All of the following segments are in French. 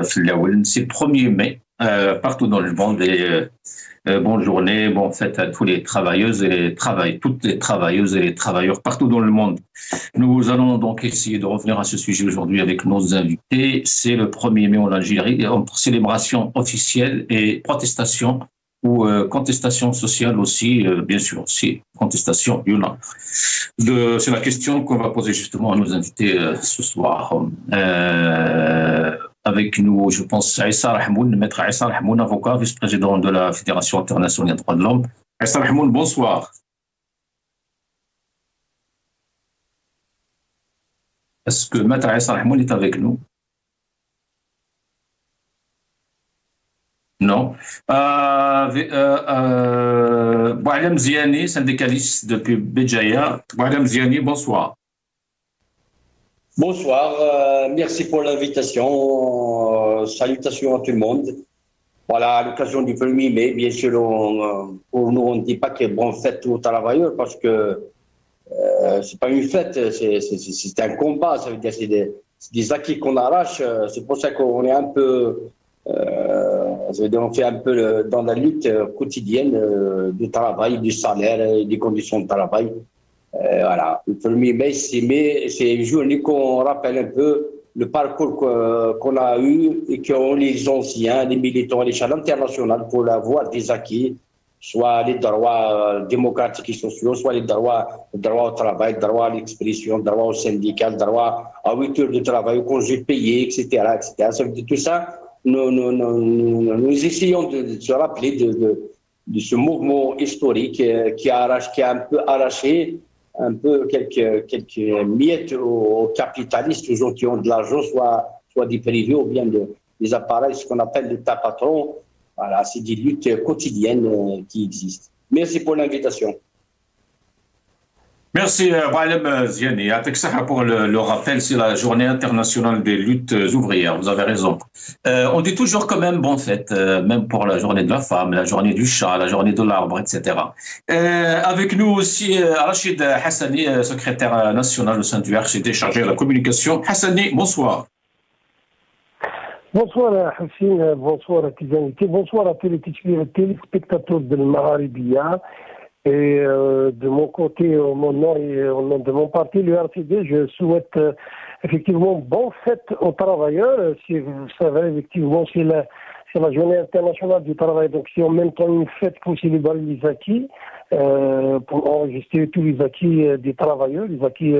C'est le 1er mai, partout dans le monde. Bonne journée, bonne fête à tous les travailleuses et les travailleurs, toutes les travailleuses et les travailleurs partout dans le monde. Nous allons donc essayer de revenir à ce sujet aujourd'hui avec nos invités. C'est le 1er mai en Algérie, entre célébration officielle et protestation ou contestation sociale aussi, bien sûr, aussi contestation, il y en a. C'est la question qu'on va poser justement à nos invités ce soir. Avec nous, je pense, Aïssa Rahmoun, maître Aïssa Rahmoun, avocat, vice-président de la Fédération internationale des droits de l'homme. Aïssa Rahmoun, bonsoir. Est-ce que maître Aïssa Rahmoun est avec nous? Non. Boualem Ziani, syndicaliste depuis Béjaïa. Boualem Ziani, bonsoir. Bonsoir, merci pour l'invitation. Salutations à tout le monde. Voilà, à l'occasion du 1er mai, bien sûr, pour nous, on ne dit pas qu'il y a bonne fête aux travailleurs parce que c'est pas une fête, c'est un combat. Ça veut dire c'est des acquis qu'on arrache. C'est pour ça qu'on est un peu, ça veut dire on fait un peu dans la lutte quotidienne du travail, du salaire, des conditions de travail. Voilà, le 1er mai, c'est une journée qu'on rappelle un peu le parcours qu'on a eu et qu'ont les anciens, les militants à l'échelle internationale pour avoir des acquis, soit les droits démocratiques et sociaux, soit les droits au travail, le droit à l'expression, le droit au syndicat, le droit à 8 heures de travail, au congé payé, etc., etc. Ça veut dire tout ça, nous essayons de se rappeler de ce mouvement historique qui a un peu arraché quelques miettes aux capitalistes, aux gens qui ont de l'argent, soit des privés ou bien des appareils, ce qu'on appelle l'État patron. Voilà, c'est des luttes quotidiennes qui existent. Merci pour l'invitation. Merci, Boualem Ziani. Pour le rappel, c'est la journée internationale des luttes ouvrières. Vous avez raison. On dit toujours quand même bonne fête, même pour la journée de la femme, la journée du chat, la journée de l'arbre, etc. Avec nous aussi, Rachid Hassani, secrétaire national au sein du RCD, chargé de la communication. Hassani, bonsoir. Bonsoir Hassine, bonsoir à tes invités, bonsoir à tous les téléspectateurs de Magharibiya. Et de mon côté, au mon nom et au nom de mon parti, le RCD, je souhaite effectivement bonne fête aux travailleurs. Si vous savez, effectivement, c'est la journée internationale du travail. Donc, c'est en même temps une fête pour célébrer les acquis, pour enregistrer tous les acquis des travailleurs, les acquis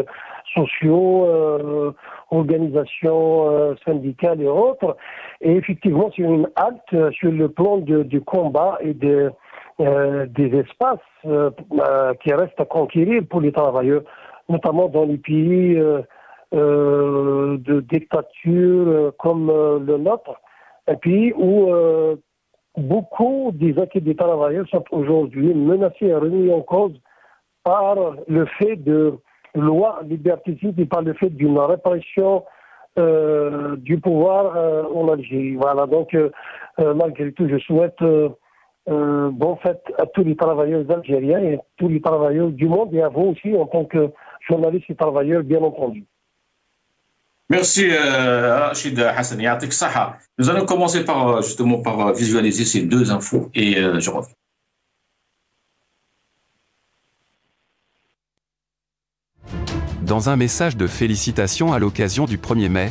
sociaux, organisations syndicales et autres. Et effectivement, c'est une halte sur le plan du combat et des espaces qui restent à conquérir pour les travailleurs, notamment dans les pays de dictature comme le nôtre, un pays où beaucoup des acquis des travailleurs sont aujourd'hui menacés et remis en cause par le fait de lois liberticides et par le fait d'une répression du pouvoir en Algérie. Voilà, donc malgré tout, je souhaite bonne fête à tous les travailleurs algériens et tous les travailleurs du monde et à vous aussi en tant que journalistes et travailleurs, bien entendu. Merci Rachid Hassani. Nous allons commencer par visualiser ces deux infos et je reviens. Dans un message de félicitations à l'occasion du 1er mai,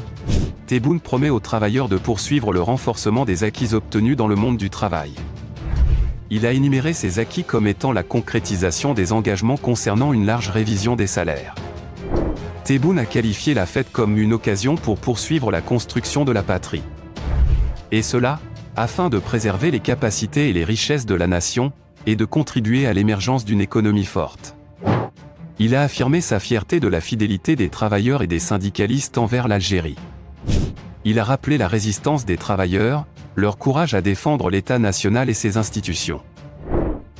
Tebboune promet aux travailleurs de poursuivre le renforcement des acquis obtenus dans le monde du travail. Il a énuméré ces acquis comme étant la concrétisation des engagements concernant une large révision des salaires. Tebboune a qualifié la fête comme une occasion pour poursuivre la construction de la patrie. Et cela, afin de préserver les capacités et les richesses de la nation, et de contribuer à l'émergence d'une économie forte. Il a affirmé sa fierté de la fidélité des travailleurs et des syndicalistes envers l'Algérie. Il a rappelé la résistance des travailleurs, leur courage à défendre l'État national et ses institutions.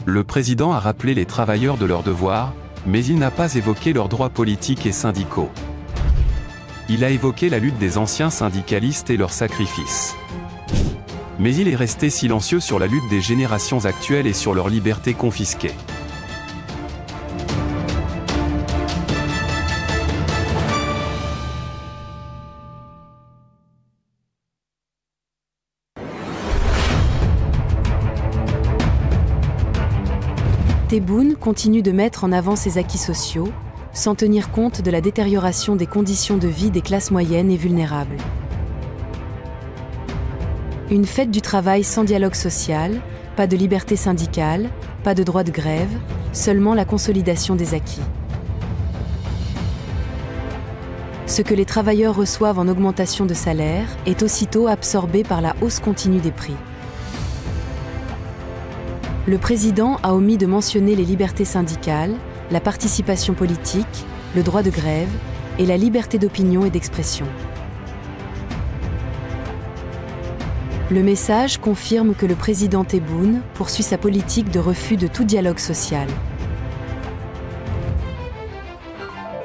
Le président a rappelé les travailleurs de leurs devoirs, mais il n'a pas évoqué leurs droits politiques et syndicaux. Il a évoqué la lutte des anciens syndicalistes et leurs sacrifices. Mais il est resté silencieux sur la lutte des générations actuelles et sur leurs libertés confisquées. Tebboune continue de mettre en avant ses acquis sociaux, sans tenir compte de la détérioration des conditions de vie des classes moyennes et vulnérables. Une fête du travail sans dialogue social, pas de liberté syndicale, pas de droit de grève, seulement la consolidation des acquis. Ce que les travailleurs reçoivent en augmentation de salaire est aussitôt absorbé par la hausse continue des prix. Le président a omis de mentionner les libertés syndicales, la participation politique, le droit de grève et la liberté d'opinion et d'expression. Le message confirme que le président Tebboune poursuit sa politique de refus de tout dialogue social.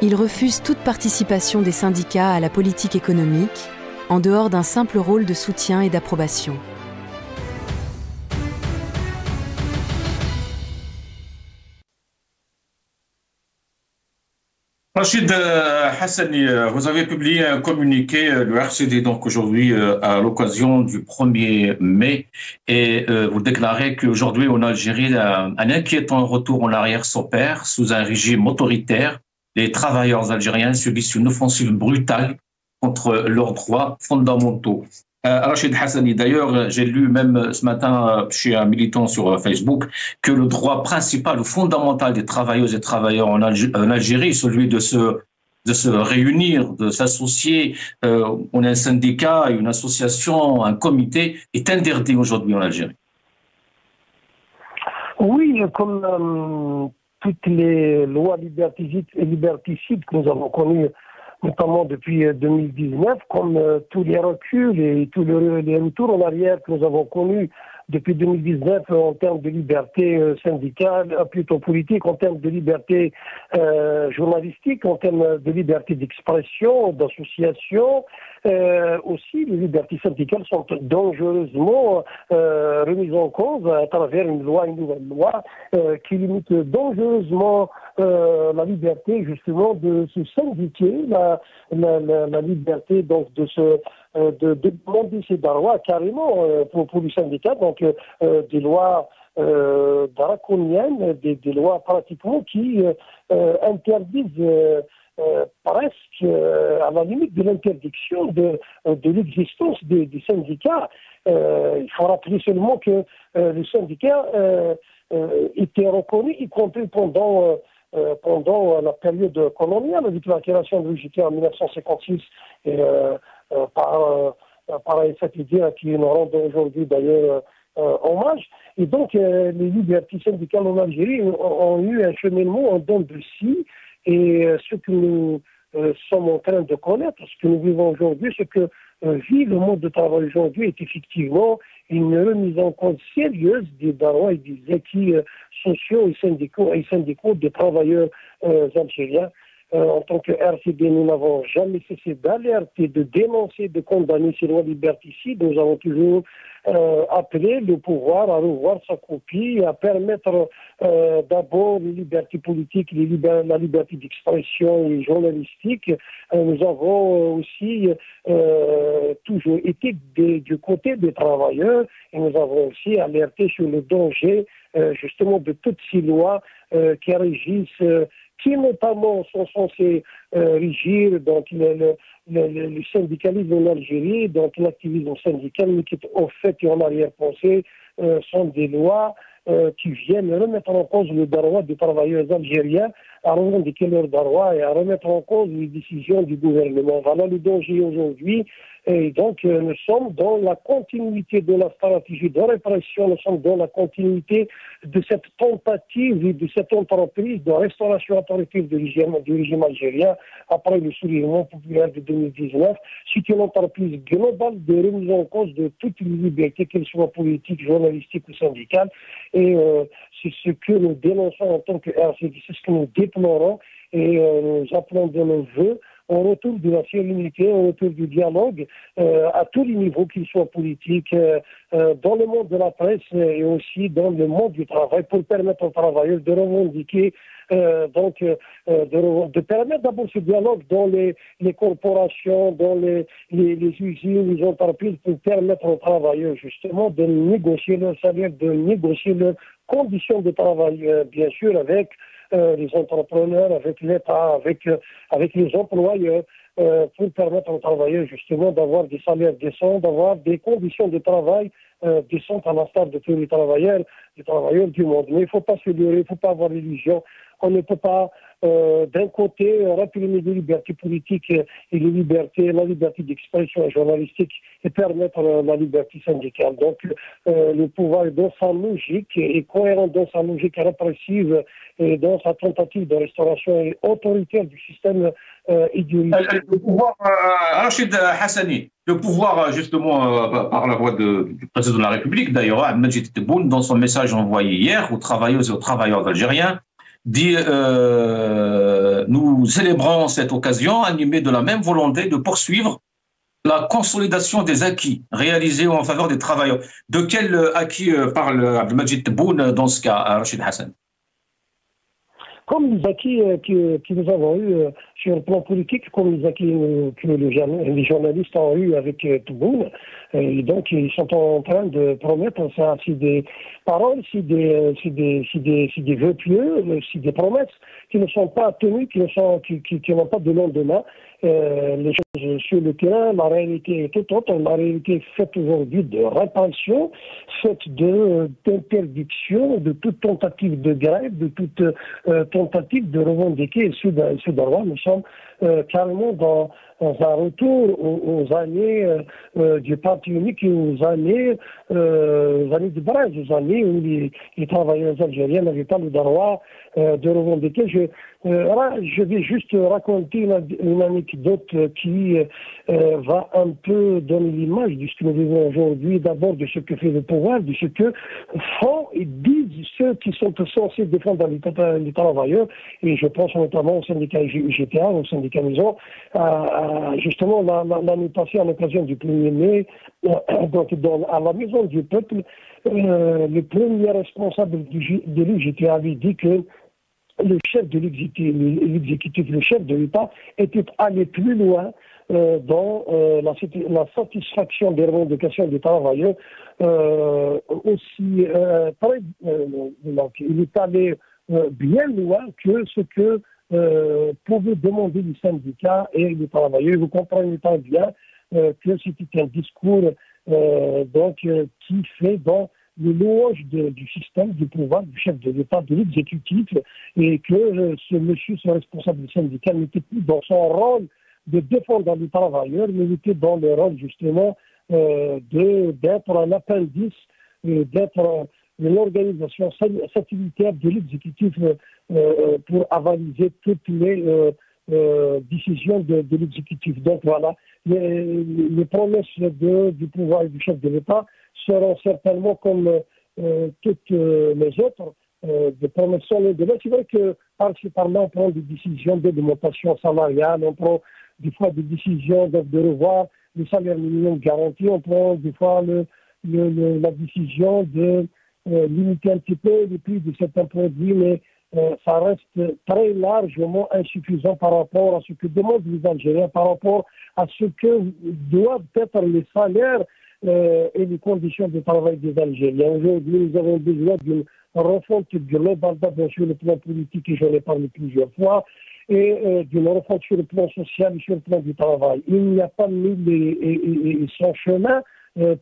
Il refuse toute participation des syndicats à la politique économique, en dehors d'un simple rôle de soutien et d'approbation. Rachid Hassani, vous avez publié un communiqué, le RCD, donc aujourd'hui, à l'occasion du 1er mai, et vous déclarez qu'aujourd'hui en Algérie, un inquiétant retour en arrière s'opère sous un régime autoritaire. Les travailleurs algériens subissent une offensive brutale contre leurs droits fondamentaux. Rachid Hassani, d'ailleurs, j'ai lu même ce matin chez un militant sur Facebook que le droit principal ou fondamental des travailleuses et travailleurs en Algérie, celui de se réunir, de s'associer, on a un syndicat, une association, un comité, est interdit aujourd'hui en Algérie. Oui, comme toutes les lois liberticides que nous avons connues, notamment depuis 2019, comme tous les reculs et tous les retours en arrière que nous avons connus depuis 2019 en termes de liberté syndicale, plutôt politique, en termes de liberté journalistique, en termes de liberté d'expression, d'association. Aussi, les libertés syndicales sont dangereusement remises en cause à travers une nouvelle loi qui limite dangereusement la liberté justement de se syndiquer, la liberté donc de demander ses droits carrément pour les syndicats, donc des lois draconiennes, des lois pratiquement qui interdisent presque à la limite de l'interdiction de l'existence des syndicats. Il faut rappeler seulement que les syndicats étaient reconnus, y compris pendant la période coloniale, avec la création de l'UJT en 1956 et par cette idée à qui nous rendons aujourd'hui d'ailleurs hommage. Et donc les libertés syndicales en Algérie ont eu un cheminement en dents de scie, et ce que nous sommes en train de connaître, ce que nous vivons aujourd'hui, ce que vit le monde de travail aujourd'hui est effectivement une remise en cause sérieuse des droits et des acquis sociaux et syndicaux des travailleurs algériens. En tant que RCD, nous n'avons jamais cessé d'alerter, de dénoncer, de condamner ces lois liberticides. Nous avons toujours appelé le pouvoir à revoir sa copie, à permettre d'abord les libertés politiques, la liberté d'expression et journalistique. Nous avons aussi toujours été du côté des travailleurs, et nous avons aussi alerté sur le danger justement de toutes ces lois qui régissent, qui notamment sont censés régir donc le syndicalisme en Algérie, donc l'activisme syndical, mais qui en fait et en arrière-pensée sont des lois qui viennent remettre en cause le droit des travailleurs algériens à revendiquer leurs droits et à remettre en cause les décisions du gouvernement. Voilà le danger aujourd'hui. Et donc, nous sommes dans la continuité de la stratégie de répression, nous sommes dans la continuité de cette tentative et de cette entreprise de restauration autoritaire du régime algérien après le soulèvement populaire de 2019. C'est une entreprise globale de remise en cause de toutes les libertés, qu'elles soient politiques, journalistiques ou syndicales. Et c'est ce que nous dénonçons en tant que RCD, c'est ce que nous déplorons, et nous appelons de nos voeux au retour de la sérénité, au retour du dialogue à tous les niveaux, qu'ils soient politiques, dans le monde de la presse et aussi dans le monde du travail, pour permettre aux travailleurs de revendiquer, de permettre d'abord ce dialogue dans les corporations, dans les usines, les entreprises, pour permettre aux travailleurs justement de négocier leur salaire, de négocier leur conditions de travail, bien sûr, avec les entrepreneurs, avec l'État, avec les employeurs, pour permettre aux travailleurs justement d'avoir des salaires décents, d'avoir des conditions de travail décentes à l'instar de tous les travailleurs du monde. Mais il ne faut pas se leurrer, il ne faut pas avoir l'illusion. On ne peut pas, d'un côté, réprimer les libertés politiques et la liberté d'expression journalistique et permettre la liberté syndicale. Donc, le pouvoir est dans sa logique et cohérent dans sa logique répressive et dans sa tentative de restauration et autoritaire du système idéologique. Le pouvoir, Rachid Hassani, le pouvoir, justement, par la voix du président de la République, d'ailleurs, Abdelmadjid Tebboune, dans son message envoyé hier aux travailleuses et aux travailleurs algériens, dit nous célébrons cette occasion animée de la même volonté de poursuivre la consolidation des acquis réalisés en faveur des travailleurs. De quel acquis parle Abdelmadjid Tebboune dans ce cas, Rachid Hassan? Comme les acquis que nous avons eus sur le plan politique, comme les acquis que les journalistes ont eus avec Tebboune. Et donc, ils sont en train de promettre ça. C'est des paroles, c'est des vœux pieux, c'est des promesses qui ne sont pas tenues, qui n'ont pas de lendemain. Les choses sur le terrain, la réalité est tout autre. La réalité est faite aujourd'hui de répression, faite d'interdiction, de toute tentative de grève, de toute tentative de revendiquer ce droit. Nous sommes carrément dans un retour aux années du parti unique et aux années de Brest, aux années où les travailleurs algériens n'avaient pas le droit de revendiquer. Je vais juste raconter une anecdote qui va un peu donner l'image de ce que nous vivons aujourd'hui, d'abord de ce que fait le pouvoir, de ce que font et disent ceux qui sont censés défendre les travailleurs, et je pense notamment au syndicat GTA, au syndicat Maison, justement l'année passée à l'occasion du 1er mai, donc à la Maison du Peuple, le premier responsable de l'UGTA avait dit que le chef de l'exécutif, le chef de l'État, était allé plus loin dans la satisfaction des revendications des travailleurs. Il est allé bien loin que ce que pouvaient demander les syndicats et les travailleurs. Vous comprenez pas bien que c'était un discours qui fait dans le louange du système, du pouvoir, du chef de l'État, de l'exécutif, et que ce monsieur, ce responsable syndical, n'était plus dans son rôle de défendre les travailleurs, mais était dans le rôle justement d'être un appendice, d'être une organisation satellitaire de l'exécutif pour avaliser toutes les décisions de l'exécutif. Donc voilà, les promesses du pouvoir et du chef de l'État seront certainement comme toutes les autres, des promesses de l'État. C'est vrai que par-ci par-là, on prend des décisions d'augmentation salariale, on prend des fois des décisions de revoir le salaire minimum garanti, on prend des fois la décision de limiter un petit peu le prix de certains produits, mais ça reste très largement insuffisant par rapport à ce que demandent les Algériens, par rapport à ce que doivent être les salaires et les conditions de travail des Algériens. Aujourd'hui, nous avons besoin d'une refonte globale, d'abord sur le plan politique, et j'en ai parlé plusieurs fois, et d'une refonte sur le plan social et sur le plan du travail. Il n'y a pas mille et sans chemin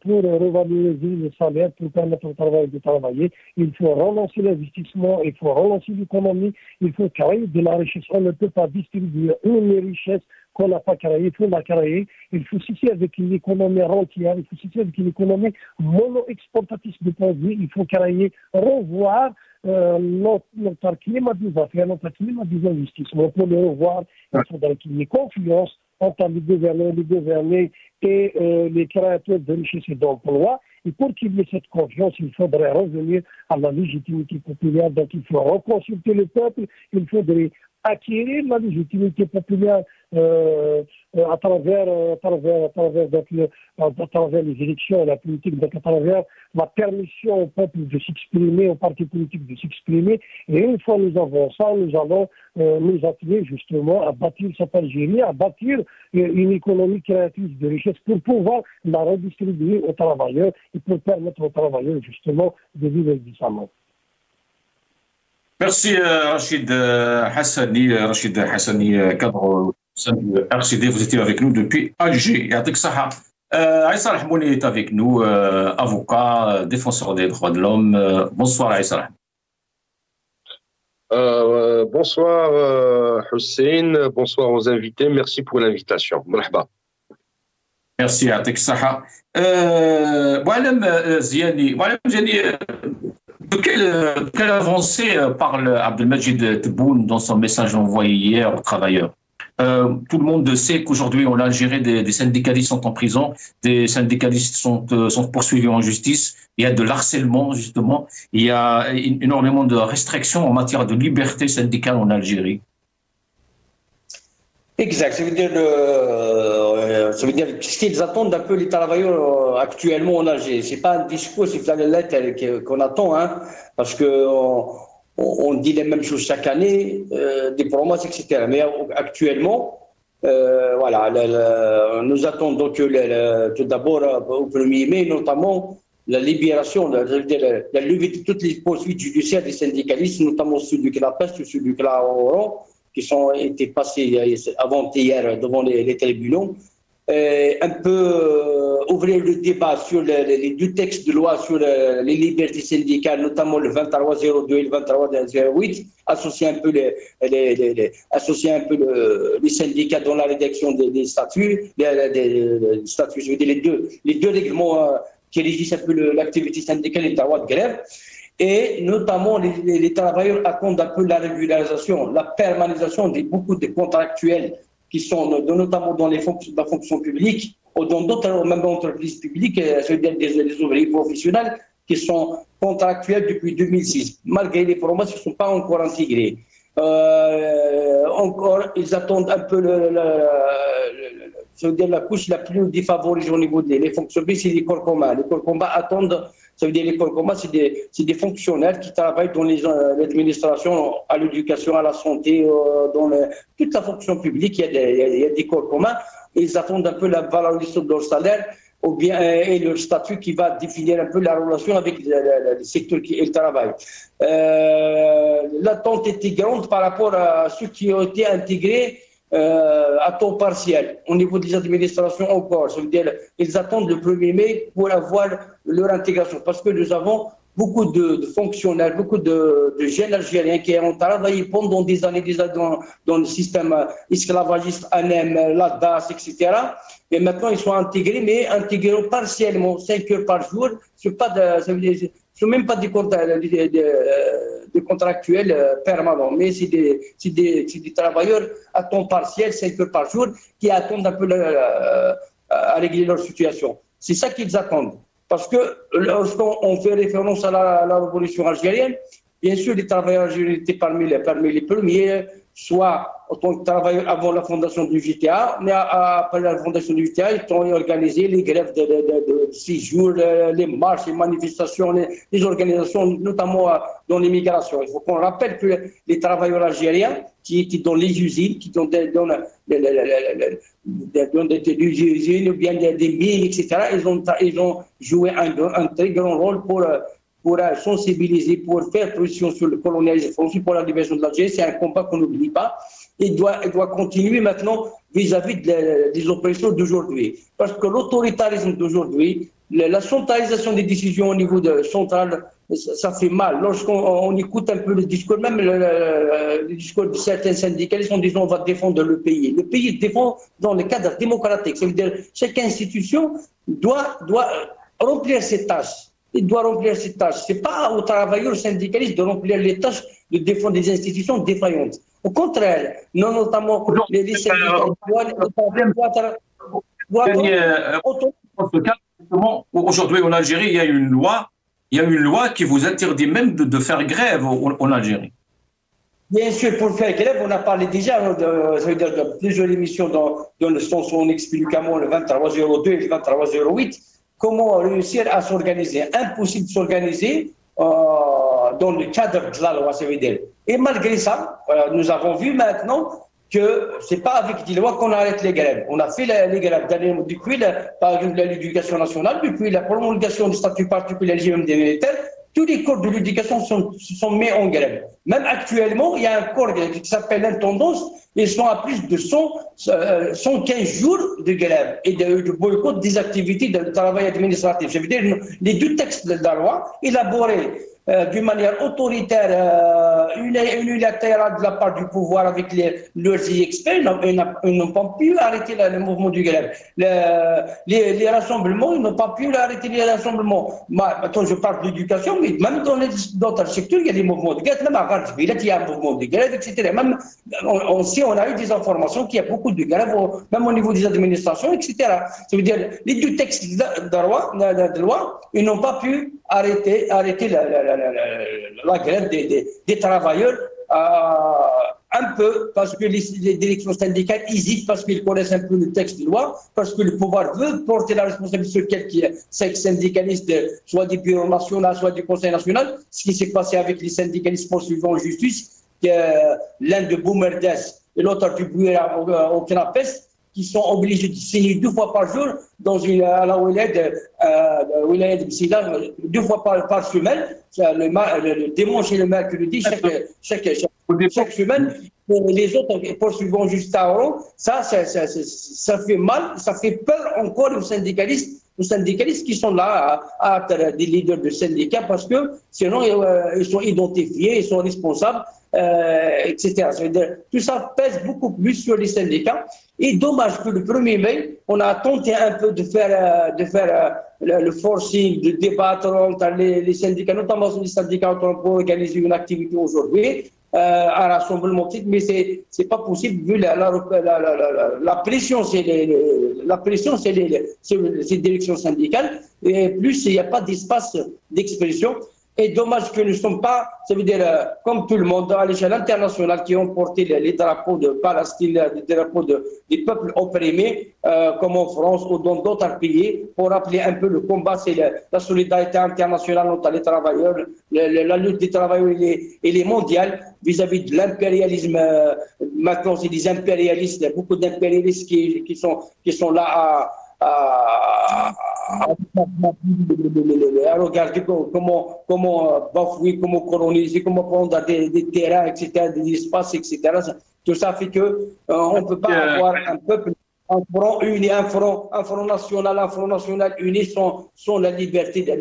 pour revaloriser les salaires, pour permettre au travail de travailler. Il faut relancer l'investissement, il faut relancer l'économie, il faut créer de la richesse. On ne peut pas distribuer une richesse qu'on n'a pas créée, il faut la créer. Il faut cesser avec une économie rentière, il faut cesser avec une économie mono-exportatrice de produits, il faut créer, revoir notre climat des affaires, notre climat des investissements. Pour le revoir, il faudrait qu'il y ait confiance entre les gouvernés et les créateurs de richesses et d'emplois. Et pour qu'il y ait cette confiance, il faudrait revenir à la légitimité populaire. Donc il faut reconsulter le peuple, il faudrait acquérir la légitimité populaire à travers les élections et la politique, donc à travers la permission au peuple de s'exprimer, aux partis politiques de s'exprimer. Et une fois nous avons ça, nous allons nous atteler justement à bâtir cette Algérie, à bâtir une économie créatrice de richesse pour pouvoir la redistribuer aux travailleurs et pour permettre aux travailleurs justement de vivre décemment. Merci Rachid Hassani, cadre RCD, vous étiez avec nous depuis Alger. Yatik Saha. Aïssa Rahmouni est avec nous, avocat, défenseur des droits de l'homme. Bonsoir Aïssa. Bonsoir Hussein, bonsoir aux invités, merci pour l'invitation. Merhaba. Merci Yatik Saha. Ziani, de quelle avancée parle Abdelmajid Tebboune dans son message envoyé hier aux travailleurs? Tout le monde sait qu'aujourd'hui en Algérie, des syndicalistes sont en prison, des syndicalistes sont poursuivis en justice, il y a de l'harcèlement justement, il y a énormément de restrictions en matière de liberté syndicale en Algérie. Exact, ça veut dire ce qu'ils attendent un peu les travailleurs actuellement en Algérie. C'est pas un discours, c'est la lettre qu'on attend, hein, parce que on dit les mêmes choses chaque année, des promesses, etc. Mais actuellement, voilà, nous attendons donc tout d'abord au 1er mai, notamment la libération, la levée de toutes les poursuites judiciaires des syndicalistes, notamment ceux du CLAPES ou ceux du CLA-Oran, qui ont été passés avant-hier devant les tribunaux. Un peu ouvrir le débat sur les deux textes de loi sur les libertés syndicales, notamment le 2302 et le 2308, associer un peu les syndicats dans la rédaction des statuts, je veux dire les deux règlements qui régissent un peu l'activité syndicale et le droit de grève. Et notamment, les travailleurs attendent un peu la régularisation, la permanentisation de beaucoup de contractuels qui sont notamment dans la fonction publique ou dans d'autres même entreprises publiques, c'est-à-dire des ouvriers professionnels qui sont contractuels depuis 2006. Malgré les promesses, ils ne sont pas encore intégrés. Encore, ils attendent un peu la couche la plus défavorisée au niveau des fonctions publiques, c'est les corps communs. Les corps communs attendent, ça veut dire les corps communs, c'est des fonctionnaires qui travaillent dans l'administration, à l'éducation, à la santé, dans toute la fonction publique, il y a des corps communs. Ils attendent un peu la valorisation de leur salaire ou bien et leur statut qui va définir un peu la relation avec le secteur qui est le travail. L'attente était grande par rapport à ceux qui ont été intégrés à temps partiel au niveau des administrations encore. Ça veut dire ils attendent le 1er mai pour avoir leur intégration parce que nous avons beaucoup de fonctionnaires, beaucoup de jeunes Algériens qui ont travaillé pendant des années dans le système esclavagiste ANEM, la DAS, etc. Et maintenant ils sont intégrés, mais intégrés partiellement, 5 heures par jour. Ça veut dire, ce ne sont même pas des contractuels permanents, mais c'est des travailleurs à temps partiel, 5 heures par jour, qui attendent un peu à régler leur situation. C'est ça qu'ils attendent. Parce que lorsqu'on fait référence à la révolution algérienne, bien sûr, les travailleurs algériens étaient parmi les premiers, soit en tant que travailleurs avant la fondation du JTA, mais après la fondation du JTA, ils ont organisé les grèves de 6 jours, les marches, les manifestations, les organisations, notamment dans l'immigration. Il faut qu'on rappelle que les travailleurs algériens qui étaient dans les usines, qui sont dans des usines ou bien des mines, etc., ils ont joué un très grand rôle pour sensibiliser, pour faire pression sur le colonialisme français, pour la libération de l'Algérie. C'est un combat qu'on n'oublie pas. Il doit continuer maintenant vis-à-vis des oppressions d'aujourd'hui. Parce que l'autoritarisme d'aujourd'hui, la centralisation des décisions au niveau central, ça fait mal. Lorsqu'on écoute un peu le discours, même le discours de certains syndicalistes, en disant on va défendre le pays. Le pays défend dans le cadre démocratique. Ça veut dire chaque institution doit remplir ses tâches. Il doit remplir ses tâches. Ce n'est pas aux travailleurs syndicalistes de remplir les tâches de défendre des institutions défaillantes. Au contraire, notamment les syndicats aujourd'hui en Algérie, il y a une loi qui vous interdit même de faire grève en Algérie. Bien sûr, pour faire grève, on a parlé déjà de plusieurs émissions dans le sens où on explique comment le 2302 et le 2308. Comment réussir à s'organiser? Impossible de s'organiser dans le cadre de la loi, ça veut dire. Et malgré ça, nous avons vu maintenant que ce n'est pas avec des lois qu'on arrête les grèves. On a fait les grèves depuis, par exemple, l'éducation nationale, depuis la promulgation du statut particulier des militaires, tous les corps de l'éducation sont mis en grève. Même actuellement, il y a un corps qui s'appelle l'intendance, ils sont à plus de 115 jours de grève et de boycott des activités de travail administratif. Je veux dire, les deux textes de la loi élaborés d'une manière autoritaire, unilatérale de la part du pouvoir avec leurs experts, ils n'ont pas pu arrêter le mouvement du grève. Les rassemblements, ils n'ont pas pu arrêter les rassemblements. Maintenant, je parle d'éducation, mais même dans d'autres secteurs, il y a des mouvements de grève. Même à Garzville, il y a un mouvement de grève, etc. Même, on a eu des informations qu'il y a beaucoup de grèves, même au niveau des administrations, etc. Ça veut dire, les deux textes de loi, ils n'ont pas pu arrêter la grève des travailleurs un peu parce que les directions syndicales hésitent parce qu'ils connaissent un peu le texte de loi, parce que le pouvoir veut porter la responsabilité sur quelqu'un syndicaliste, soit du bureau national, soit du conseil national. Ce qui s'est passé avec les syndicalistes poursuivants en justice, l'un de Boumerdès et l'autre du bureau au Knapes, qui sont obligés de signer 2 fois par jour à la wilaya de Bsila, 2 fois par semaine, le dimanche et le mercredi, chaque semaine. Les autres poursuivants juste avant, ça fait mal, ça fait peur encore aux syndicalistes qui sont là à être des leaders de syndicats parce que sinon ils sont identifiés, ils sont responsables, etc. Tout ça pèse beaucoup plus sur les syndicats. Et dommage que le 1er mai, on a tenté un peu de faire le forcing, de débattre entre les syndicats, notamment les syndicats pour organiser une activité aujourd'hui. Un rassemblement petit, mais c'est pas possible vu la pression, c'est les directions syndicales et plus il n'y a pas d'espace d'expression. Et dommage que nous ne sommes pas, ça veut dire comme tout le monde à l'échelle internationale qui ont porté les drapeaux de Palestine, les drapeaux des peuples opprimés, comme en France ou dans d'autres pays, pour rappeler un peu le combat, c'est la solidarité internationale entre les travailleurs, la lutte des travailleurs elle est mondiale vis-à-vis de l'impérialisme. Maintenant, c'est des impérialistes, il y a beaucoup d'impérialistes qui sont là à regarder comment bafouer, comment coloniser, comment prendre des terrains, etc., des espaces, etc. Tout ça fait que on ne peut pas avoir un peuple, un front uni, un front national uni sans la liberté, toutes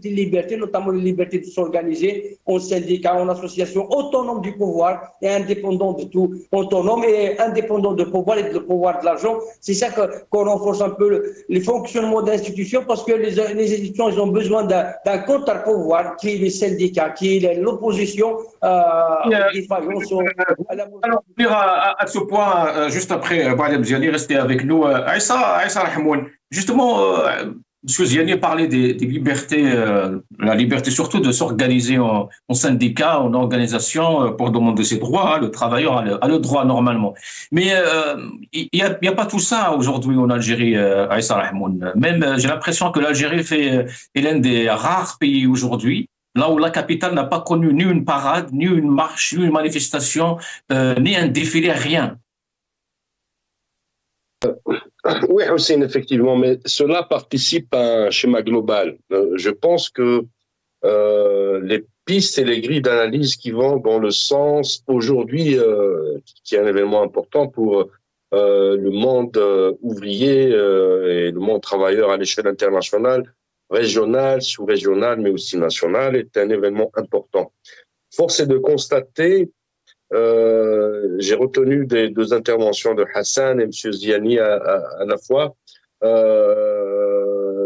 les libertés, notamment les libertés de s'organiser en syndicat, en association, autonome du pouvoir et indépendant de tout, autonome et indépendant du pouvoir et du pouvoir de l'argent. C'est ça qu'on renforce un peu le fonctionnement d'institutions parce que les institutions, ils ont besoin d'un contre-pouvoir qui est les syndicats, qui est l'opposition défaillance. Alors, à ce point, juste après, Brahim Ziani, restez avec nous. Aïssa Rahmoun, justement, M. Ziani parlait des libertés, la liberté surtout de s'organiser en syndicat, en organisation pour demander ses droits. Le travailleur a le droit normalement. Mais il n'y a pas tout ça aujourd'hui en Algérie, Aïssa Rahmoun. Même, j'ai l'impression que l'Algérie est l'un des rares pays aujourd'hui là où la capitale n'a pas connu ni une parade, ni une marche, ni une manifestation, ni un défilé, rien. Oui, Hussein, effectivement, mais cela participe à un schéma global. Je pense que les pistes et les grilles d'analyse qui vont dans le sens aujourd'hui, qui est un événement important pour le monde ouvrier et le monde travailleur à l'échelle internationale, régionale, sous-régionale, mais aussi nationale, est un événement important. Force est de constater, j'ai retenu des 2 interventions de Hassan et M. Ziani à la fois,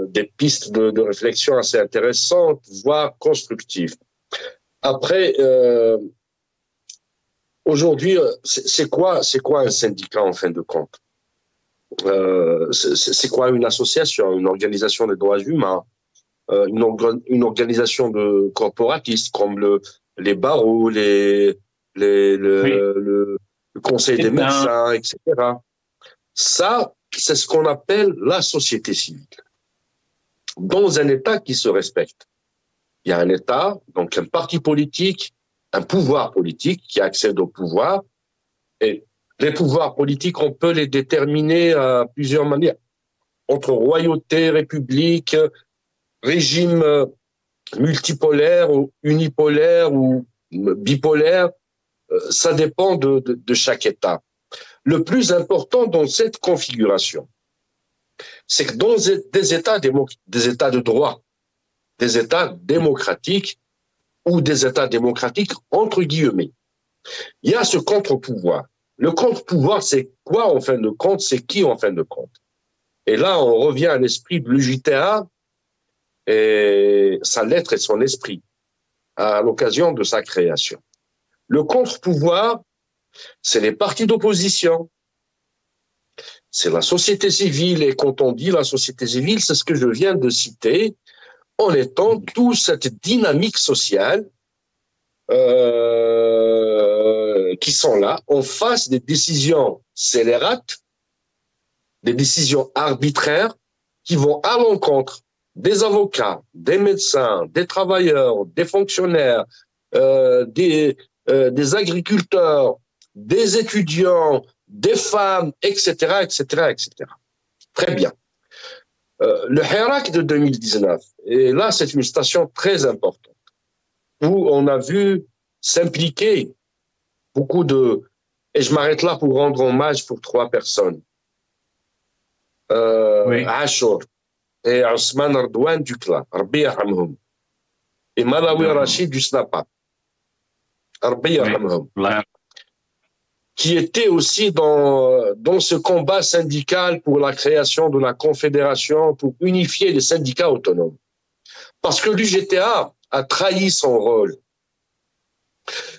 des pistes de réflexion assez intéressantes, voire constructives. Après, aujourd'hui, c'est quoi un syndicat en fin de compte? C'est quoi une association, une organisation des droits humains, une organisation de corporatistes comme les barreaux, le conseil des médecins, etc. Ça, c'est ce qu'on appelle la société civile. Dans un État qui se respecte. Il y a un État, donc un parti politique, un pouvoir politique qui accède au pouvoir. Et les pouvoirs politiques, on peut les déterminer à plusieurs manières. Entre royauté, république, régime multipolaire ou unipolaire ou bipolaire, ça dépend de chaque État. Le plus important dans cette configuration, c'est que dans des États de droit, des États démocratiques ou des États démocratiques entre guillemets, il y a ce contre-pouvoir. Le contre-pouvoir, c'est quoi en fin de compte? C'est qui en fin de compte? Et là, on revient à l'esprit de l'UJTA et sa lettre et son esprit à l'occasion de sa création. Le contre-pouvoir, c'est les partis d'opposition, c'est la société civile. Et quand on dit la société civile, c'est ce que je viens de citer, en étant toute cette dynamique sociale qui sont là en face des décisions scélérates, des décisions arbitraires qui vont à l'encontre des avocats, des médecins, des travailleurs, des fonctionnaires, des agriculteurs, des étudiants, des femmes, etc., etc., etc. Très bien. Le Hirak de 2019, et là c'est une station très importante, où on a vu s'impliquer beaucoup de... Et je m'arrête là pour rendre hommage pour 3 personnes. Oui. Achour et Ousmane Ardouane Dukla, Rabbi Yarhamhum, et Malawi Rachid du Snapa, Rabbi Yarhamhum, qui étaient aussi dans ce combat syndical pour la création de la confédération, pour unifier les syndicats autonomes. Parce que l'UJTA a trahi son rôle.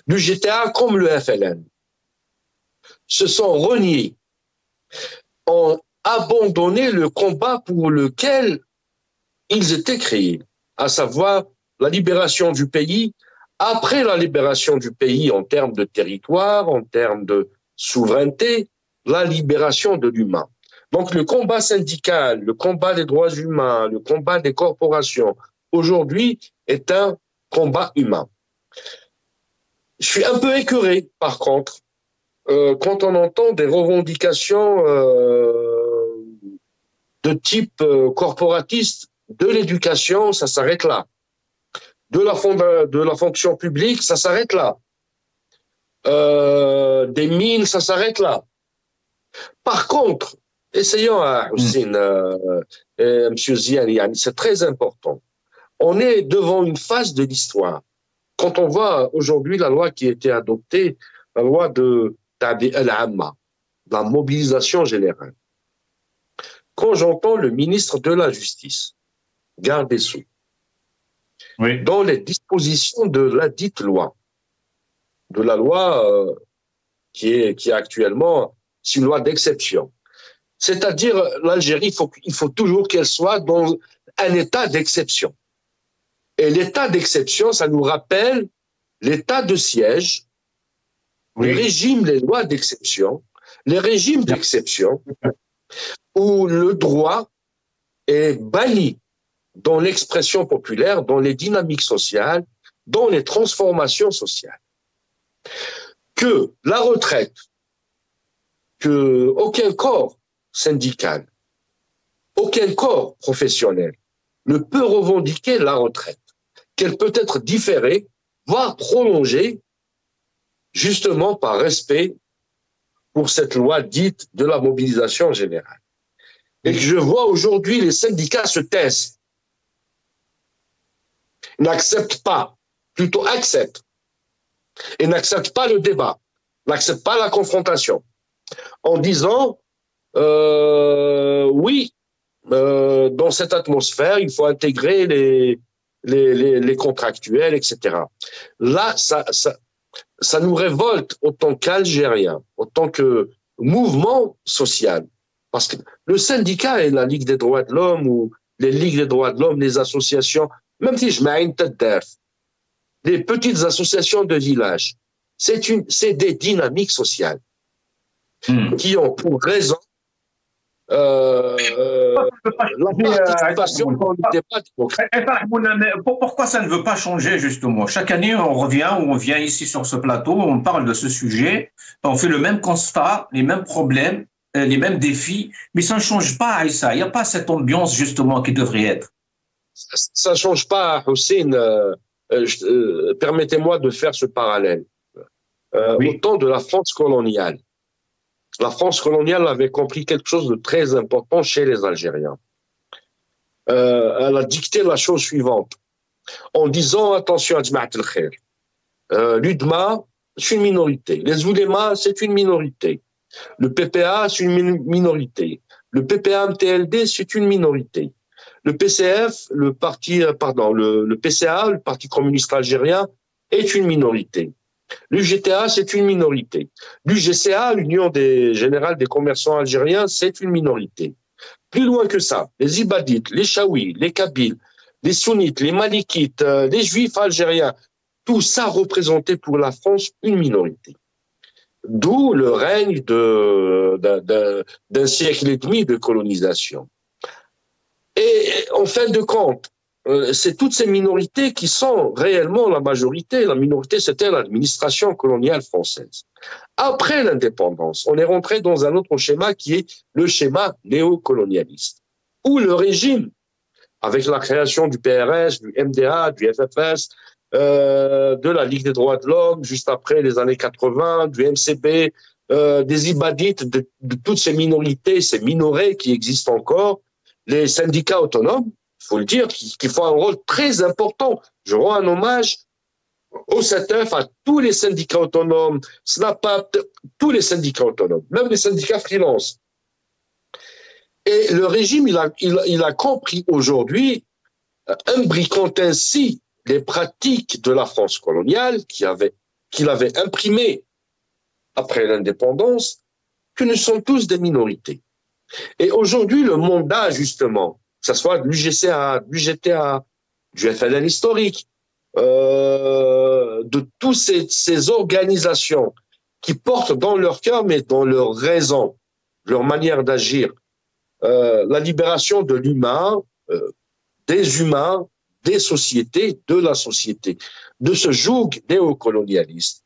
L'UJTA, comme le FLN, se sont reniés, ont abandonné le combat pour lequel ils étaient créés, à savoir la libération du pays. Après la libération du pays en termes de territoire, en termes de souveraineté, la libération de l'humain. Donc le combat syndical, le combat des droits humains, le combat des corporations, aujourd'hui est un combat humain. Je suis un peu écœuré, par contre, quand on entend des revendications de type corporatiste de l'éducation, ça s'arrête là. De la fonction publique, ça s'arrête là. Des mines, ça s'arrête là. Par contre, essayons à Hussein, M. Ziani, c'est très important. On est devant une phase de l'histoire. Quand on voit aujourd'hui la loi qui a été adoptée, la loi de Tabi al-Amma, la mobilisation générale. Quand j'entends le ministre de la Justice, garde des Sceaux, oui, dans les dispositions de la dite loi, de la loi qui est actuellement, c'est une loi d'exception. C'est-à-dire, l'Algérie, il faut toujours qu'elle soit dans un état d'exception. Et l'état d'exception, ça nous rappelle l'état de siège, oui, les régimes, les lois d'exception, les régimes d'exception, où le droit est banni dans l'expression populaire, dans les dynamiques sociales, dans les transformations sociales. Que la retraite, que aucun corps syndical, aucun corps professionnel ne peut revendiquer la retraite, qu'elle peut être différée, voire prolongée, justement par respect pour cette loi dite de la mobilisation générale. Et que je vois aujourd'hui les syndicats se taisent, n'acceptent pas, plutôt acceptent, et n'acceptent pas le débat, n'acceptent pas la confrontation, en disant oui, dans cette atmosphère, il faut intégrer les contractuels, etc. Là, ça nous révolte autant qu'Algériens, autant que mouvement social. Parce que le syndicat et la Ligue des droits de l'homme, ou les ligues des droits de l'homme, les associations, même si je mets une tête d'air, les petites associations de village, c'est des dynamiques sociales qui ont pour raison la participation dans le débat démocratique. Pourquoi ça ne veut pas changer, justement? Chaque année, on revient, ou on vient ici sur ce plateau, on parle de ce sujet, on fait le même constat, les mêmes problèmes, les mêmes défis, mais ça ne change pas, Aïssa. Il n'y a pas cette ambiance, justement, qui devrait être. Ça ne change pas, Hussein. Permettez-moi de faire ce parallèle. Oui. Au temps de la France coloniale, la France coloniale avait compris quelque chose de très important chez les Algériens. Elle a dicté la chose suivante en disant attention à Jma'at al-Khair. L'UDMA, c'est une minorité. Les oulémas, c'est une minorité. Le PPA, c'est une minorité. Le PPA-MTLD, c'est une minorité. Le PCF, le PCA, le Parti communiste algérien, est une minorité. L'UGTA, c'est une minorité. L'UGCA, l'Union générale des commerçants algériens, c'est une minorité. Plus loin que ça, les Ibadites, les Chaouis, les Kabyles, les Sunnites, les Malikites, les Juifs algériens, tout ça représentait pour la France une minorité. D'où le règne d'un siècle et demi de colonisation. Et en fin de compte, c'est toutes ces minorités qui sont réellement la majorité. La minorité, c'était l'administration coloniale française. Après l'indépendance, on est rentré dans un autre schéma qui est le schéma néocolonialiste, où le régime, avec la création du PRS, du MDA, du FFS, de la Ligue des droits de l'homme, juste après les années 80, du MCB, des Ibadites, de toutes ces minorités, ces minorés qui existent encore, les syndicats autonomes, il faut le dire, qui font un rôle très important. Je rends un hommage au SATEF, à tous les syndicats autonomes, SNAPAP, tous les syndicats autonomes, même les syndicats freelance. Et le régime, il a compris aujourd'hui, imbriquant ainsi les pratiques de la France coloniale qu'il avait imprimées après l'indépendance, que nous sommes tous des minorités. Et aujourd'hui, le mandat, justement, que ce soit de l'UGCA, de l'UGTA, du FLN historique, de toutes ces organisations qui portent dans leur cœur, mais dans leur raison, leur manière d'agir, la libération de l'humain, des humains, des sociétés, de la société, de ce joug néocolonialiste.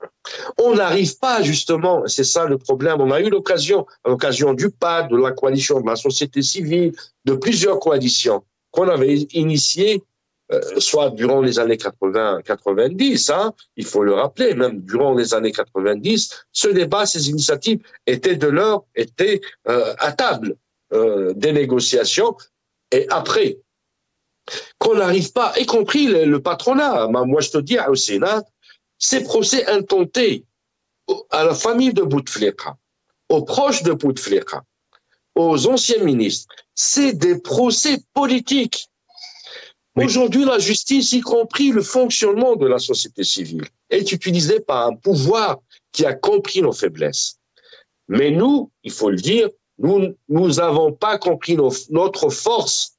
On n'arrive pas, justement, c'est ça le problème, on a eu l'occasion, à l'occasion du PAD, de la coalition de la société civile, de plusieurs coalitions qu'on avait initiées, soit durant les années 80-90, hein, il faut le rappeler, même durant les années 90, ce débat, ces initiatives étaient à table des négociations, et après, qu'on n'arrive pas, y compris le patronat. Moi, je te dis, au Sénat, ces procès intentés à la famille de Bouteflika, aux proches de Bouteflika, aux anciens ministres, c'est des procès politiques. Oui. Aujourd'hui, la justice, y compris le fonctionnement de la société civile, est utilisée par un pouvoir qui a compris nos faiblesses. Mais nous, il faut le dire, nous n'avons pas compris notre force,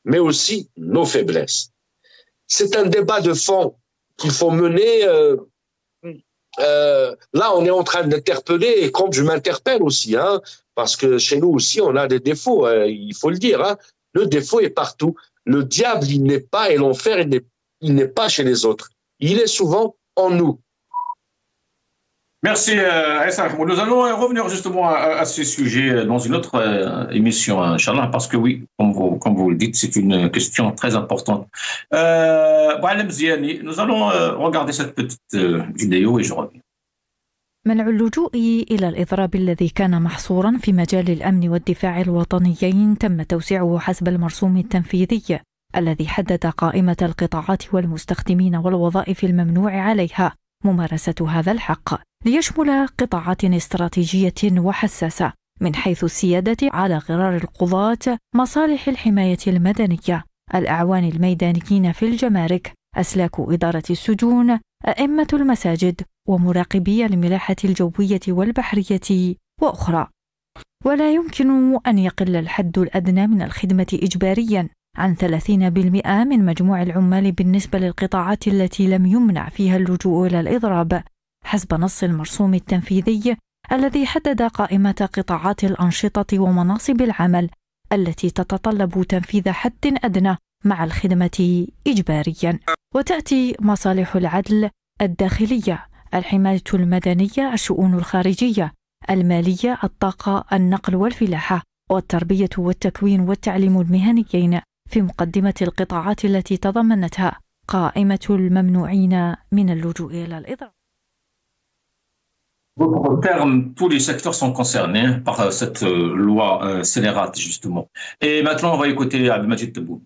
mais aussi nos faiblesses. C'est un débat de fond qu'il faut mener. Là, on est en train d'interpeller, et comme je m'interpelle aussi, hein, parce que chez nous aussi, on a des défauts, il faut le dire. Hein. Le défaut est partout. Le diable, il n'est pas, et l'enfer, il n'est pas chez les autres. Il est souvent en nous. Merci, Aïssa. Nous allons revenir justement à ce sujet dans une autre émission, Inch'Allah, parce que oui, comme vous le dites, c'est une question très importante. Nous allons regarder cette petite vidéo et je reviens. منع اللجوء إلى الإضراب الذي كان محصورا في مجال الأمن والدفاع الوطنيين تم توسيعه حسب المرسوم التنفيذي الذي حدد قائمة القطاعات والمستخدمين والوظائف الممنوع عليها ممارسة هذا الحق، ليشمل قطاعات استراتيجية وحساسة من حيث السيادة على غرار القضاة، مصالح الحماية المدنية، الأعوان الميدانيين في الجمارك، أسلاك إدارة السجون، أئمة المساجد، ومراقبي الملاحة الجوية والبحرية وأخرى. ولا يمكن أن يقل الحد الأدنى من الخدمة إجبارياً عن 30% من مجموع العمال بالنسبة للقطاعات التي لم يمنع فيها اللجوء إلى الإضراب، حسب نص المرسوم التنفيذي الذي حدد قائمة قطاعات الأنشطة ومناصب العمل التي تتطلب تنفيذ حد أدنى مع الخدمة إجبارياً. وتأتي مصالح العدل، الداخلية، الحماية المدنية، الشؤون الخارجية، المالية، الطاقة، النقل والفلاحة، والتربية والتكوين والتعليم المهنيين، في مقدمة القطاعات التي تضمنتها قائمة الممنوعين من اللجوء إلى الإضراب. Au terme, tous les secteurs sont concernés par cette loi scélérate, justement. Et maintenant, on va écouter Abdelmajid Tebboune.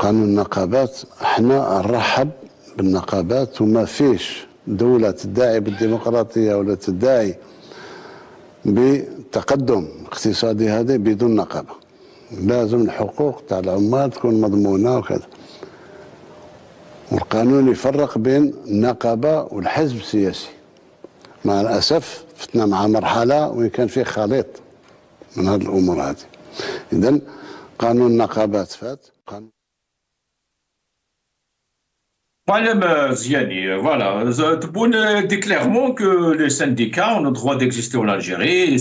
قانون النقابات، احنا نرحب بالنقابات وما فيش دولة تدعي بالديمقراطية ولا تدعي بتقدم اقتصادي هذا بدون نقابة. لازم الحقوق تاع العمال تكون مضمونة وكذا. والقانون يفرق بين النقابة والحزب السياسي. مع الأسف فتنا مع مرحلة وين كان فيه خليط من هذه الأمور هذه. إذن قانون النقابات فات. Madame Ziani, voilà, Tebboune dit clairement que les syndicats ont le droit d'exister en Algérie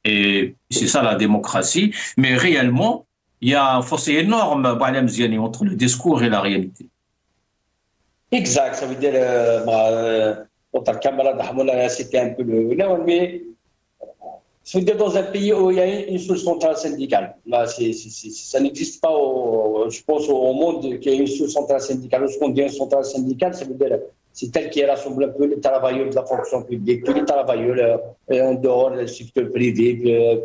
et c'est ça la démocratie, mais réellement, il y a un fossé énorme, Madame Ziani, entre le discours et la réalité. Exact, ça veut dire, entre le camarade, c'était un peu le. Mais ça veut dire dans un pays où il y a une seule centrale syndicale. Là, ça n'existe pas, je pense, au monde qu'il y a une seule centrale syndicale. Lorsqu'on dit une centrale syndicale, ça veut dire c'est elle qui rassemble un peu les travailleurs de la fonction publique, tous les travailleurs en dehors du secteur privé,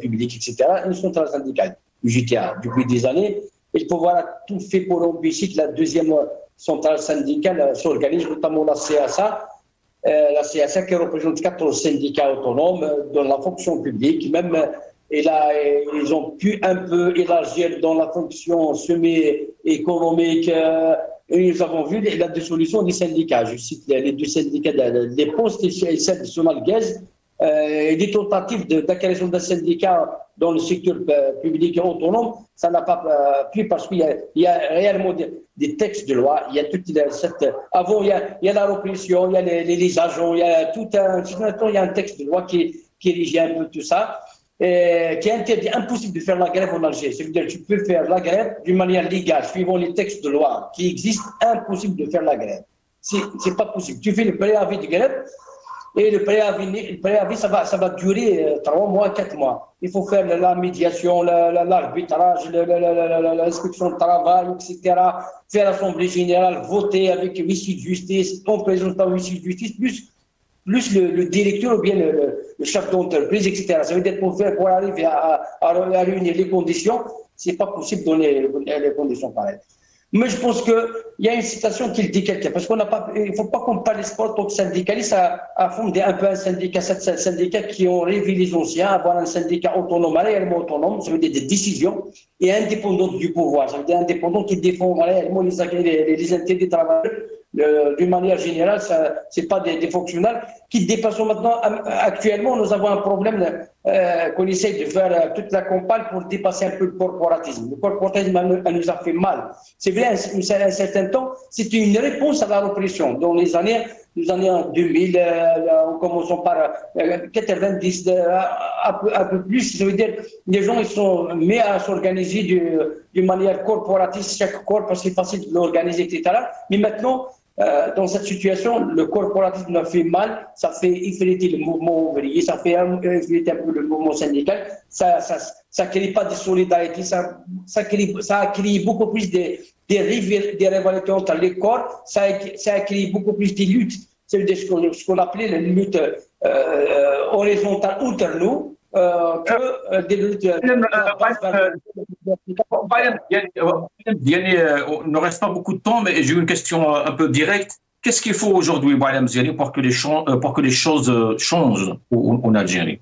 public, etc. Une centrale syndicale, UJTA, depuis des années. Et le pouvoir a tout fait pour empêcher que la deuxième centrale syndicale s'organise, notamment la CSA. La CSA qui représente 14 syndicats autonomes dans la fonction publique, même ils ont pu un peu élargir dans la fonction semi-économique. Et nous avons vu la dissolution des syndicats. Je cite les deux syndicats des postes et celle de Sonalgaz. Des tentatives d'acquisition d'un syndicat dans le secteur public et autonome, ça n'a pas pu parce qu'il y a réellement des textes de loi. Il y a toute avant, il y a la répression, il y a les agents, il y a tout il y a un texte de loi qui régit un peu tout ça, qui interdit impossible de faire la grève en Algérie. C'est-à-dire que tu peux faire la grève d'une manière légale, suivant les textes de loi qui existent, impossible de faire la grève. C'est pas possible. Tu fais le préavis de grève. Et le préavis, ça va durer 3 mois, 4 mois. Il faut faire la médiation, l'arbitrage, l'inspection de travail, etc. Faire l'Assemblée générale, voter avec huissier de justice, en présentant huissier de justice, plus le directeur ou bien le chef d'entreprise, etc. Ça veut dire pour arriver à réunir les conditions, c'est pas possible de donner les conditions pareilles. Mais je pense qu'il y a une citation qui le dit quelqu'un, parce qu'il ne faut pas qu'on parle des sports tant que syndicalistes à fonder un peu un syndicat, certains syndicats qui ont rêvé les anciens, avoir un syndicat autonome, réellement autonome, ça veut dire des décisions, et indépendant du pouvoir, ça veut dire indépendant qui défend réellement les intérêts des travailleurs. D'une manière générale, ce n'est pas des fonctionnaires qui dépassent maintenant. Actuellement, nous avons un problème qu'on essaye de faire toute la campagne pour dépasser un peu le corporatisme. Le corporatisme nous a fait mal. C'est vrai, un certain temps, c'était une réponse à la répression. Dans les années 2000, en commençant par 90, un peu plus, ça veut dire les gens ils sont mis à s'organiser d'une manière corporatiste, chaque corps, parce que c'est facile de l'organiser, etc. Mais maintenant, dans cette situation, le corporatisme a fait mal, ça fait effriter le mouvement ouvrier, ça fait effriter un peu le mouvement syndical, ça crée pas de solidarité, ça a créé beaucoup plus des rivalités entre les corps, ça a créé beaucoup plus de luttes, c'est ce qu'on appelait les luttes horizontales entre nous. Il ne reste pas beaucoup de temps, mais j'ai une question un peu directe. Qu'est-ce qu'il faut aujourd'hui, Madame Ziani, pour que les choses changent en Algérie?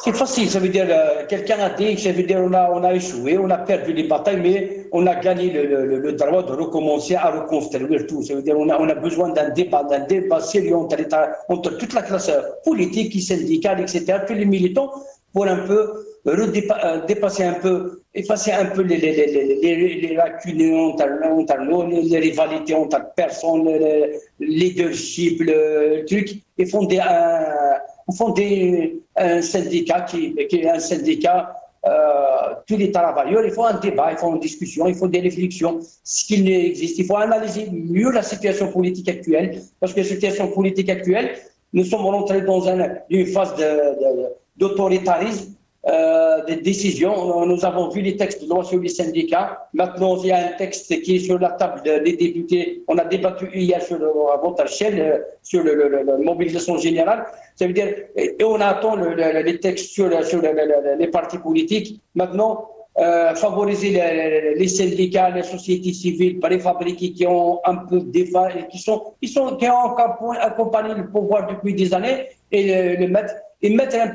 C'est facile, ça veut dire quelqu'un a dit, ça veut dire on a échoué, on a perdu les batailles, mais on a gagné le droit de recommencer à reconstruire tout. Ça veut dire on a besoin d'un débat sérieux entre toute la classe politique, syndicale, etc., tous les militants, pour un peu dépasser un peu, effacer un peu les lacunes entre nous, les rivalités entre personnes, le leadership, le truc, et fonder un syndicat qui est un syndicat, tous les travailleurs, il faut un débat, il faut une discussion, il faut des réflexions. Ce qu'il existe, il faut analyser mieux la situation politique actuelle, parce que la situation politique actuelle, nous sommes rentrés dans une phase d'autoritarisme des décisions. Nous avons vu les textes de loi sur les syndicats. Maintenant, il y a un texte qui est sur la table des députés. On a débattu hier sur le vote à l'échelle, sur la mobilisation générale. Ça veut dire, et on attend les textes sur les partis politiques. Maintenant, favoriser les syndicats, les sociétés civiles, les fabriqués qui ont un peu d'effort, qui ont accompagné le pouvoir depuis des années et mettre un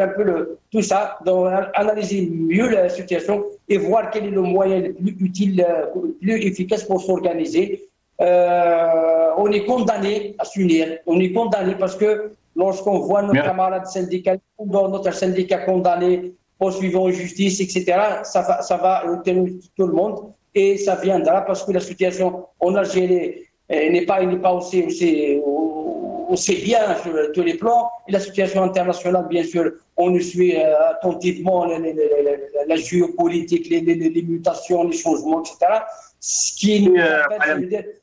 peu tout ça, analyser mieux la situation et voir quel est le moyen le plus utile, le plus efficace pour s'organiser. On est condamné à s'unir. On est condamné parce que lorsqu'on voit nos camarades syndicats, notre syndicat condamné, poursuivant en justice, etc., ça va retenir tout le monde et ça viendra parce que la situation en Algérie n'est pas aussi bien sur tous les plans. Et la situation internationale, bien sûr, on nous suit attentivement la géopolitique, les mutations, les changements, etc. Ce qui nous permet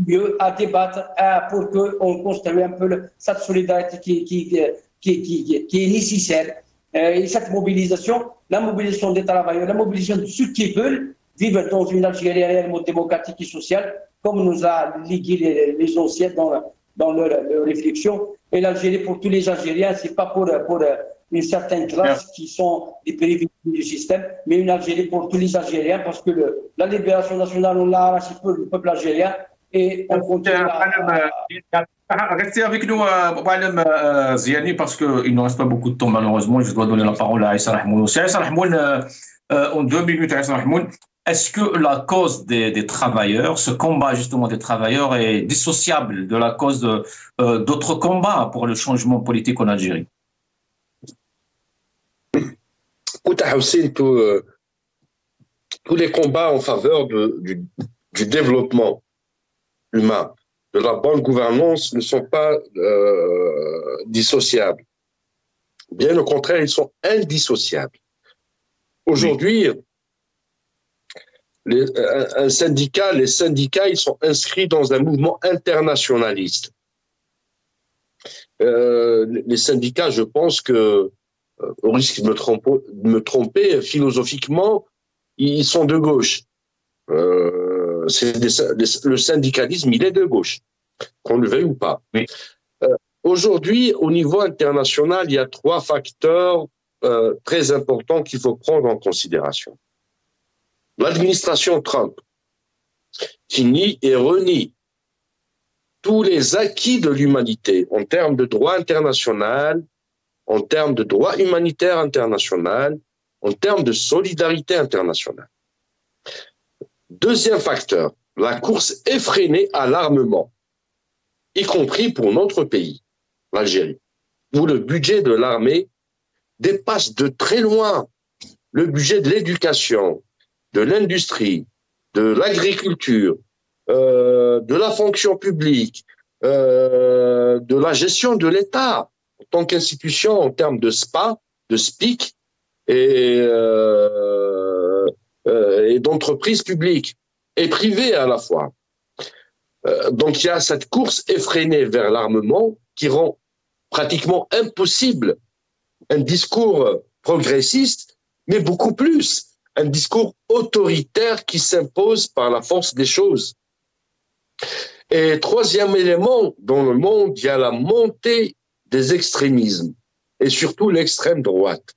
mieux à débattre pour qu'on construise un peu cette solidarité qui est nécessaire. Et cette mobilisation, la mobilisation des travailleurs, la mobilisation de ceux qui veulent vivre dans une Algérie réellement démocratique et sociale, comme nous a ligué les anciens dans leur réflexion. Et l'Algérie, pour tous les Algériens, ce n'est pas pour une certaine classe qui sont des privilégiés du système, mais une Algérie pour tous les Algériens, parce que la libération nationale, on l'a arraché pour le peuple algérien et on continue Restez avec nous, Moualem Ziani, parce qu'il ne reste pas beaucoup de temps, malheureusement. Je dois donner la parole à Issa Rahmoun. Issa Rahmoun, en 2 minutes, Issa Rahmoun, est-ce que la cause des travailleurs, ce combat justement des travailleurs, est dissociable de la cause d'autres combats pour le changement politique en Algérie? Écoute, Hussein, tous les combats en faveur du développement humain, de la bonne gouvernance ne sont pas dissociables. Bien au contraire, ils sont indissociables. Aujourd'hui, les syndicats, ils sont inscrits dans un mouvement internationaliste. Les syndicats, je pense que, au risque de me tromper, philosophiquement, ils sont de gauche. Le syndicalisme, il est de gauche, qu'on le veuille ou pas. Oui. Aujourd'hui, au niveau international, il y a 3 facteurs très importants qu'il faut prendre en considération. L'administration Trump, qui nie et renie tous les acquis de l'humanité en termes de droit international, en termes de droit humanitaire international, en termes de solidarité internationale. Deuxième facteur, la course effrénée à l'armement, y compris pour notre pays, l'Algérie, où le budget de l'armée dépasse de très loin le budget de l'éducation, de l'industrie, de l'agriculture, de la fonction publique, de la gestion de l'État en tant qu'institution en termes de SPA, de SPIC et d'entreprises publiques et privées à la fois. Donc il y a cette course effrénée vers l'armement qui rend pratiquement impossible un discours progressiste, mais beaucoup plus un discours autoritaire qui s'impose par la force des choses. Et troisième élément, dans le monde, il y a la montée des extrémismes, et surtout l'extrême droite.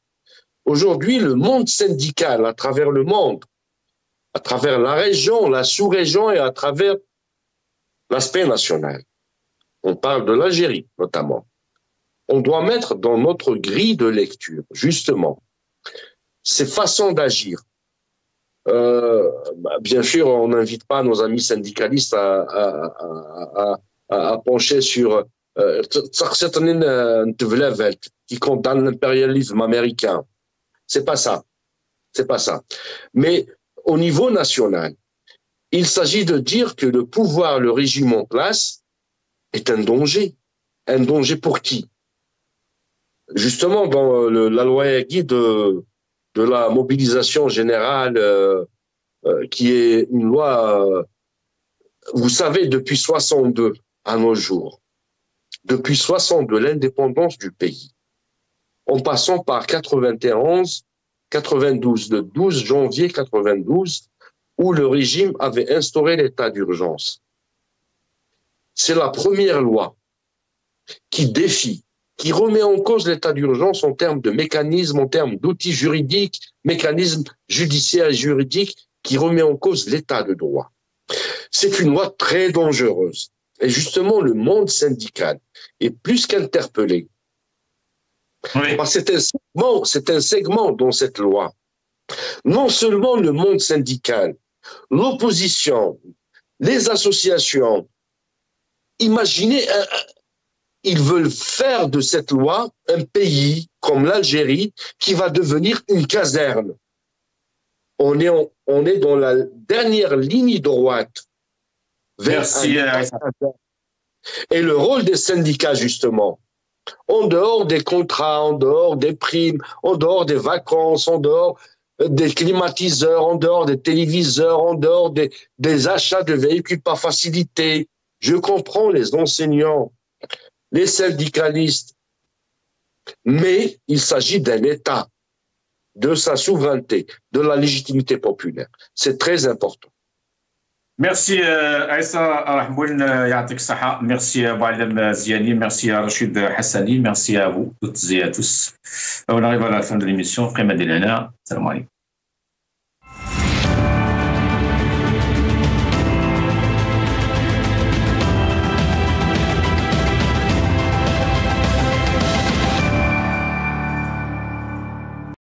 Aujourd'hui, le monde syndical, à travers le monde, à travers la région, la sous-région et à travers l'aspect national, on parle de l'Algérie notamment, on doit mettre dans notre grille de lecture, justement, ces façons d'agir. Bien sûr, on n'invite pas nos amis syndicalistes à pencher sur qui condamne l'impérialisme américain. C'est pas ça. C'est pas ça. Mais au niveau national, il s'agit de dire que le pouvoir, le régime en place est un danger. Un danger pour qui? Justement, dans la loi Yaghi de la mobilisation générale, qui est une loi, vous savez, depuis 62 à nos jours, depuis 62, l'indépendance du pays, en passant par 92, le 12 janvier 92, où le régime avait instauré l'état d'urgence. C'est la première loi qui défie, qui remet en cause l'état d'urgence en termes de mécanismes, en termes d'outils juridiques, mécanismes judiciaires et juridiques, qui remet en cause l'état de droit. C'est une loi très dangereuse. Et justement, le monde syndical est plus qu'interpellé. Oui. Parce que c'est un segment dans cette loi. Non seulement le monde syndical, l'opposition, les associations, imaginez, ils veulent faire de cette loi un pays comme l'Algérie qui va devenir une caserne. On est dans la dernière ligne droite. Merci. Et le rôle des syndicats, justement, en dehors des contrats, en dehors des primes, en dehors des vacances, en dehors des climatiseurs, en dehors des téléviseurs, en dehors des achats de véhicules par facilité. Je comprends les enseignants, les syndicalistes, mais il s'agit d'un État, de sa souveraineté, de la légitimité populaire. C'est très important. Merci Aïssa Rahmoun, Yatik Saha, merci à Boualem Ziani, merci à Rachid Hassani, merci à vous toutes et à tous. On arrive à la fin de l'émission. Salam alaikum.